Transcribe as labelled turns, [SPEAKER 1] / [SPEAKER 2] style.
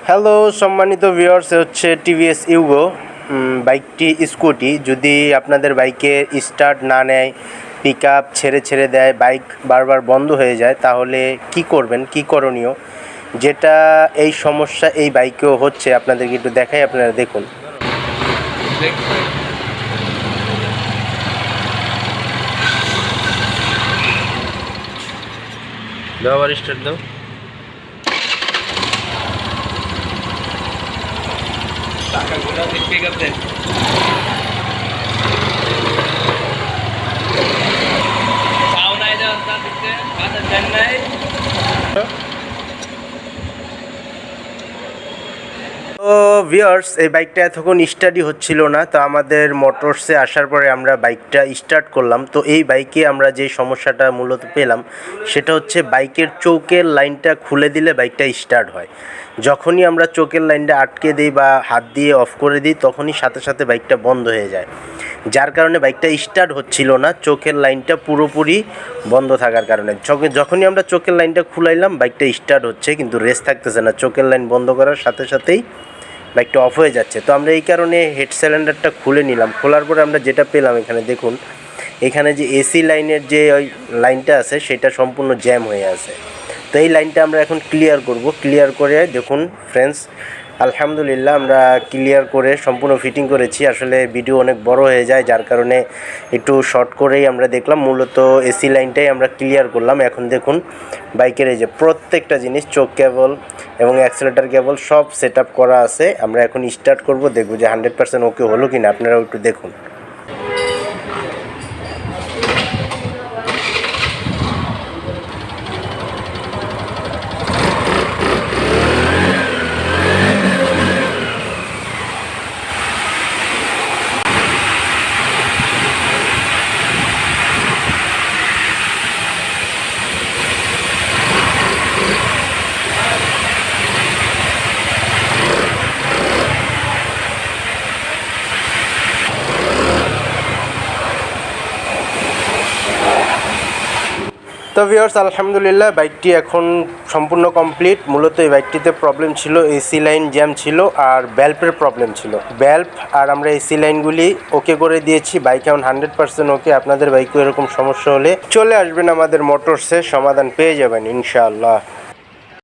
[SPEAKER 1] Hello সম্মানিত viewers, হচ্ছে TVS you go বাইকটি স্কুটি। যদি আপনাদের বাইকে স্টার্ট না নেয়, পিক আপ ছেড়ে ছেড়ে দেয়, বাইক বারবার বন্ধ হয়ে যায়, তাহলে কি করবেন, কি করণীয়? যেটা এই সমস্যা এই বাইকেও হচ্ছে, আপনাদেরকে একটু দেখাই, আপনারা দেখুন। দাও আবার স্টার্ট দাও। তো ভিউয়ার্স, এই বাইকটা এতক্ষণ স্টার্টই হচ্ছিল না, তো আমাদের মোটরসে আসার পরে আমরা বাইকটা স্টার্ট করলাম। তো এই বাইকে আমরা যে সমস্যাটা মূলত পেলাম সেটা হচ্ছে বাইকের চৌকের লাইনটা খুলে দিলে বাইকটা স্টার্ট হয়। যখনই আমরা চৌকের লাইনটা আটকে দিই বা হাত দিয়ে অফ করে দিই, তখনই সাথে সাথে বাইকটা বন্ধ হয়ে যায়, যার কারণে বাইকটা স্টার্ট হচ্ছিল না, চোখের লাইনটা পুরোপুরি বন্ধ থাকার কারণে। যখনই আমরা চোখের লাইনটা খুলাইলাম, বাইকটা স্টার্ট হচ্ছে, কিন্তু রেস থাকতেছে না। চোখের লাইন বন্ধ করার সাথে সাথেই বাইকটা অফ হয়ে যাচ্ছে। তো আমরা এই কারণে হেড সিলিন্ডারটা খুলে নিলাম। খোলার পরে আমরা যেটা পেলাম, এখানে দেখুন, এখানে যে এসি লাইনের যে ওই লাইনটা আছে সেটা সম্পূর্ণ জ্যাম হয়ে আছে। তো এই লাইনটা আমরা এখন ক্লিয়ার করব। ক্লিয়ার করে দেখুন ফ্রেন্ডস, আলহামদুলিল্লাহ আমরা ক্লিয়ার করে সম্পূর্ণ ফিটিং করেছি। আসলে ভিডিও অনেক বড় হয়ে যায়, যার কারণে একটু শর্ট করেই আমরা দেখলাম। মূলত এসি লাইনটাই আমরা ক্লিয়ার করলাম। এখন দেখুন বাইকের এই যে প্রত্যেকটা জিনিস, চোক কেবল এবং অ্যাক্সিলারেটর কেবল সব সেট আপ করা আছে। আমরা এখন স্টার্ট করব, দেখব যে 100% ওকে হলো কিনা। আপনারাও একটু দেখুন। তো ভিউয়ার্স, আলহামদুলিল্লাহ বাইকটি এখন সম্পূর্ণ কমপ্লিট। মূলত এই বাইকটিতে প্রবলেম ছিল, এসি লাইন জ্যাম ছিল আর ভ্যালভের প্রবলেম ছিল। ভ্যালভ আর আমরা এসি লাইনগুলি ওকে করে দিয়েছি। বাইক এখন 100% ওকে। আপনাদের বাইকেও এরকম সমস্যা হলে চলে আসবেন আমাদের মোটরসে, সমাধান পেয়ে যাবেন ইনশাআল্লাহ।